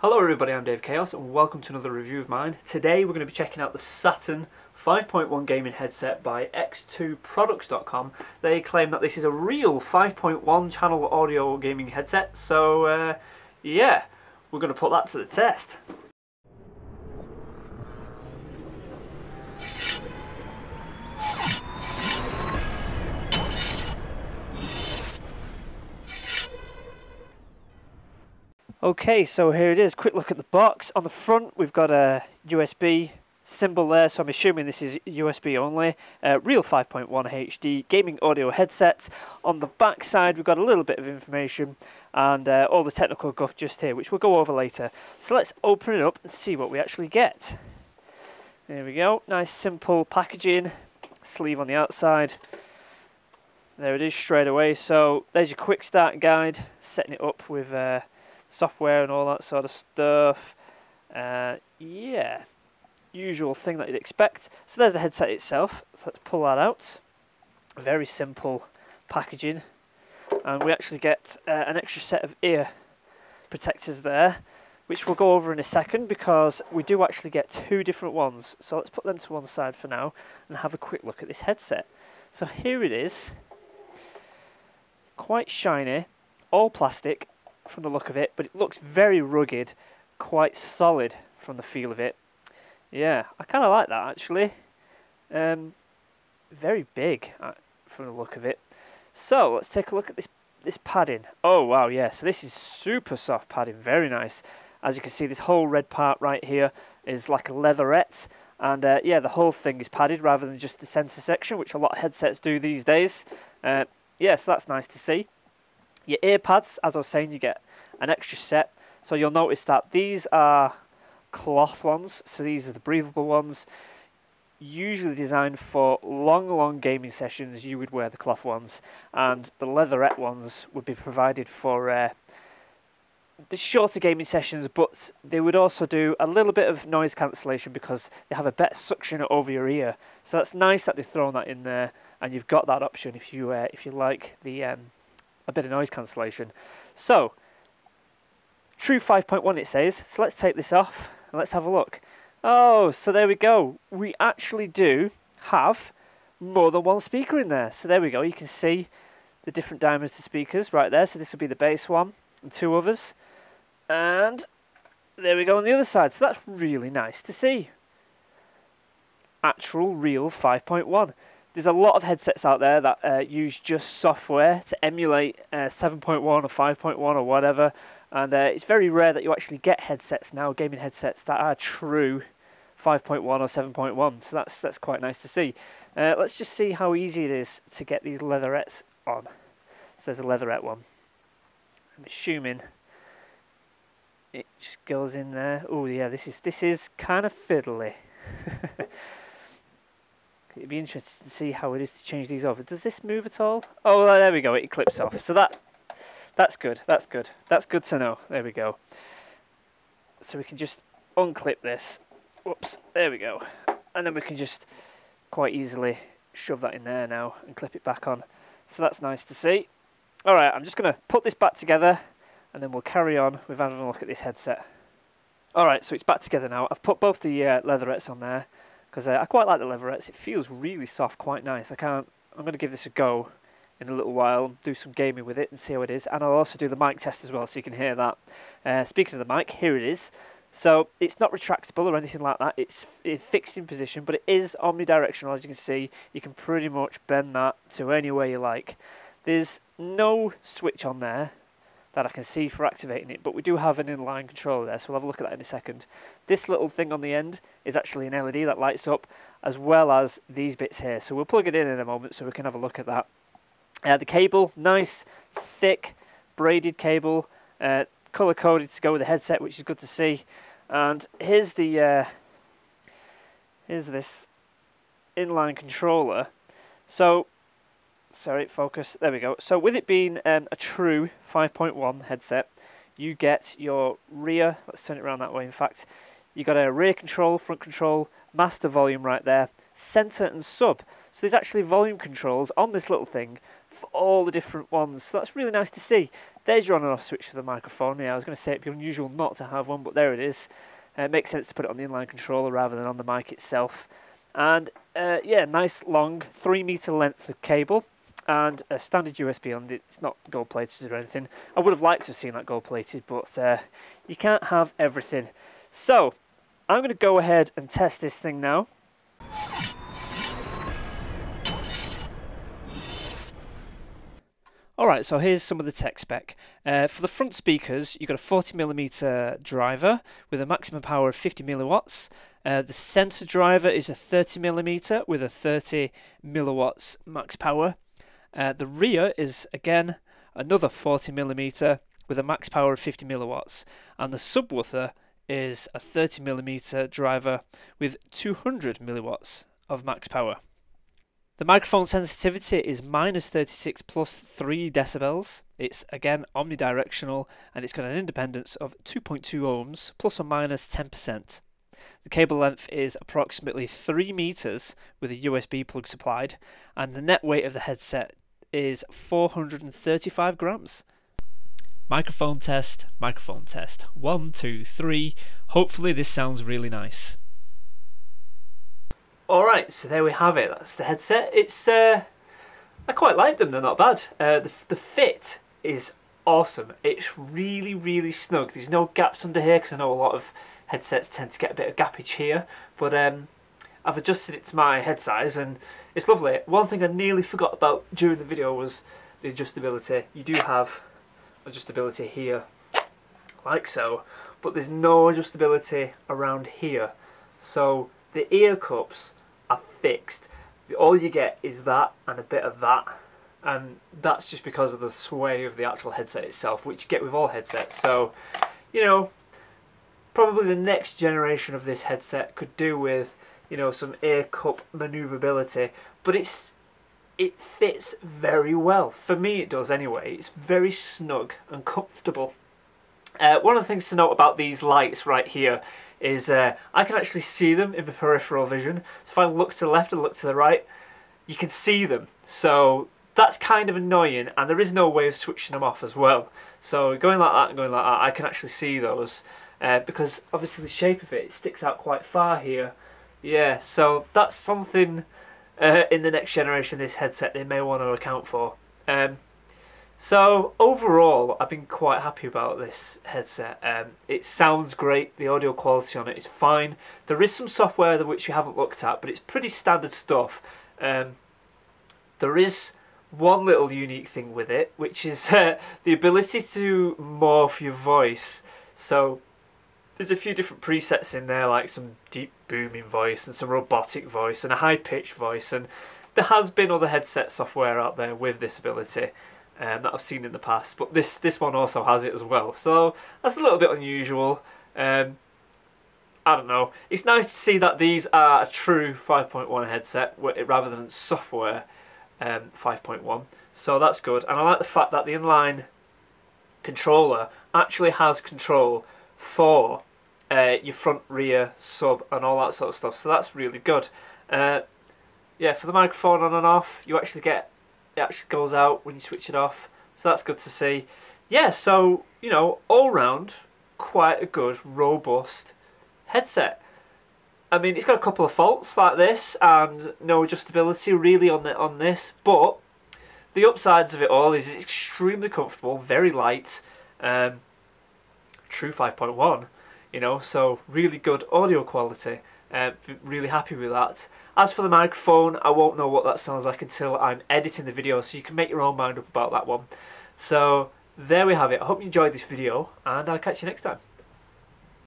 Hello everybody, I'm DaveChaos and welcome to another review of mine. Today we're going to be checking out the Saturn 5.1 gaming headset by x2products.com. They claim that this is a real 5.1 channel audio gaming headset, so yeah, we're going to put that to the test. Okay, so here it is. Quick look at the box. On the front we've got a USB symbol there, so I'm assuming this is USB only. Real 5.1 HD gaming audio headset. On the back side we've got a little bit of information and all the technical guff just here, which we'll go over later. So let's open it up and see what we actually get. There we go. Nice simple packaging. Sleeve on the outside. There it is straight away. So there's your quick start guide, setting it up with software and all that sort of stuff. Yeah, usual thing that you'd expect. So there's the headset itself. So let's pull that out. Very simple packaging, and we actually get an extra set of ear protectors there, which we'll go over in a second because we do actually get two different ones. So let's put them to one side for now and have a quick look at this headset. So here it is, quite shiny, all plastic from the look of it, but it looks very rugged, quite solid from the feel of it. Yeah, I kind of like that actually. Very big from the look of it. So let's take a look at this padding. Oh wow, yeah, so this is super soft padding, very nice. As you can see, this whole red part right here is like a leatherette, and yeah, the whole thing is padded rather than just the center section, which a lot of headsets do these days. Yeah, so that's nice to see. Your ear pads, as I was saying, you get an extra set. So you'll notice that these are cloth ones. So these are the breathable ones. Usually designed for long gaming sessions, you would wear the cloth ones. And the leatherette ones would be provided for the shorter gaming sessions, but they would also do a little bit of noise cancellation because they have a better suction over your ear. So that's nice that they've thrown that in there, and you've got that option if you like the a bit of noise cancellation. So, true 5.1 it says. So let's take this off and let's have a look. Oh, so there we go. We actually do have more than one speaker in there. So there we go. You can see the different diameter speakers right there. So this will be the bass one and two others. And there we go on the other side. So that's really nice to see. Actual real 5.1. There's a lot of headsets out there that use just software to emulate 7.1 or 5.1 or whatever, and it's very rare that you actually get headsets now, gaming headsets, that are true 5.1 or 7.1, so that's quite nice to see. Let's just see how easy it is to get these leatherettes on. So there's a leatherette one. I'm assuming it just goes in there. Oh yeah, this is kind of fiddly. It'd be interesting to see how it is to change these over. Does this move at all? Oh, well, there we go. It clips off. So that's good. That's good. That's good to know. There we go. So we can just unclip this. Whoops. There we go. And then we can just quite easily shove that in there now and clip it back on. So that's nice to see. All right. I'm just going to put this back together and then we'll carry on with having a look at this headset. All right. So it's back together now. I've put both the leatherettes on there, because I quite like the leatherettes. It feels really soft, quite nice. I'm going to give this a go in a little while, do some gaming with it and see how it is. And I'll also do the mic test as well, so you can hear that. Speaking of the mic, here it is. So it's not retractable or anything like that. It's fixed in position, but it is omnidirectional, as you can see. You can pretty much bend that to anywhere you like. There's no switch on there that I can see for activating it, but we do have an inline controller there, so we'll have a look at that in a second. This little thing on the end is actually an LED that lights up, as well as these bits here. So we'll plug it in a moment so we can have a look at that. The cable, nice, thick, braided cable, color-coded to go with the headset, which is good to see. And here's this inline controller. So, sorry, focus. There we go. So with it being a true 5.1 headset, you get your rear, let's turn it around that way in fact, you got a rear control, front control, master volume right there, center and sub. So there's actually volume controls on this little thing for all the different ones. So that's really nice to see. there's your on and off switch for the microphone. Yeah, I was going to say it'd be unusual not to have one, but there it is. It makes sense to put it on the inline controller rather than on the mic itself. And yeah, nice long 3-meter length of cable and a standard USB on it. It's not gold plated or anything. I would have liked to have seen that gold plated, but you can't have everything. So I'm going to go ahead and test this thing now. Alright, so here's some of the tech spec. For the front speakers, you've got a 40mm driver with a maximum power of 50 milliwatts. The centre driver is a 30mm with a 30 milliwatts max power. The rear is, again, another 40mm with a max power of 50 milliwatts. And the subwoofer is a 30mm driver with 200 milliwatts of max power. The microphone sensitivity is -36 plus 3 decibels. It's again omnidirectional and it's got an independence of 2.2 ohms plus or minus 10%. The cable length is approximately 3 meters with a USB plug supplied, and the net weight of the headset is 435 grams. Microphone test, 1, 2, 3. Hopefully this sounds really nice. Alright, so there we have it. That's the headset. It's I quite like them, they're not bad. The fit is awesome. It's really, really snug. There's no gaps under here, because I know a lot of headsets tend to get a bit of gappage here. But I've adjusted it to my head size and it's lovely. One thing I nearly forgot about during the video was the adjustability. You do have adjustability here, like so, but there's no adjustability around here. So the ear cups are fixed. All you get is that and a bit of that, and that's just because of the sway of the actual headset itself, which you get with all headsets. So, you know, probably the next generation of this headset could do with, you know, some ear cup maneuverability, but it fits very well. For me it does anyway. It's very snug and comfortable. One of the things to note about these lights right here is I can actually see them in my peripheral vision. So if I look to the left and look to the right, you can see them. So that's kind of annoying, and there is no way of switching them off as well. So going like that and going like that, I can actually see those because obviously the shape of it sticks out quite far here. Yeah, so that's something in the next generation of this headset they may want to account for. So overall, I've been quite happy about this headset. It sounds great, the audio quality on it is fine. There is some software which we haven't looked at, but it's pretty standard stuff. There is one little unique thing with it, which is the ability to morph your voice. So there's a few different presets in there, like some deep booming voice and some robotic voice and a high-pitched voice, and there has been other headset software out there with this ability that I've seen in the past, but this one also has it as well, so that's a little bit unusual. I don't know, it's nice to see that these are a true 5.1 headset rather than software 5.1, so that's good. And I like the fact that the inline controller actually has control for your front, rear, sub and all that sort of stuff, so that's really good. Yeah, for the microphone on and off, you actually get, it actually goes out when you switch it off, so that's good to see. Yeah, so, you know, all round, quite a good, robust headset. I mean, it's got a couple of faults like this, and no adjustability really on this, but the upsides of it all is it's extremely comfortable, very light, true 5.1, you know, so really good audio quality. Really happy with that. As for the microphone, I won't know what that sounds like until I'm editing the video, so you can make your own mind up about that one. So there we have it. I hope you enjoyed this video, and I'll catch you next time.